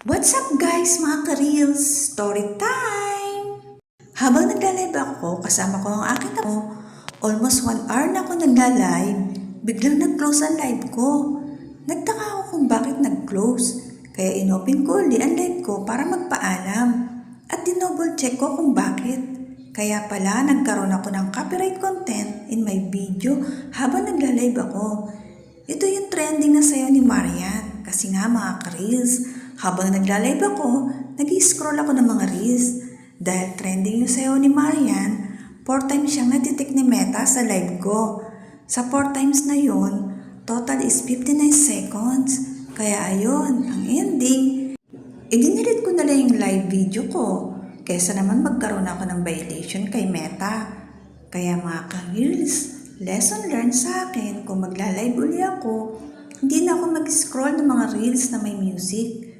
What's up guys mga ka-reels? Story time! Habang nagla-live ako, kasama ko ang aking apo, almost 1 hour na ako nagla-live, biglang nag-close ang live ko. Nagtaka ako kung bakit nag-close, kaya inopen ko ulit ang live ko para magpaalam. At dinouble check ko kung bakit. Kaya pala nagkaroon ako ng copyright content in my video habang nagla-live ako. Ito yung trending na sayo ni Marian. Kasi nga mga ka-reels, habang nagla-live ako, nag-scroll ako ng mga reels. Dahil trending yung sayo ni Marian, 4 times siyang nadetect ni Meta sa live ko. Sa 4 times na yun, total is 59 seconds. Kaya ayun, ang ending. Idinilit ko na lang yung live video ko. Kesa naman magkaroon ako ng violation kay Meta. Kaya mga ka-reels, lesson learned sa akin kung magla-live uli ako, hindi na ako mag-scroll ng mga reels na may music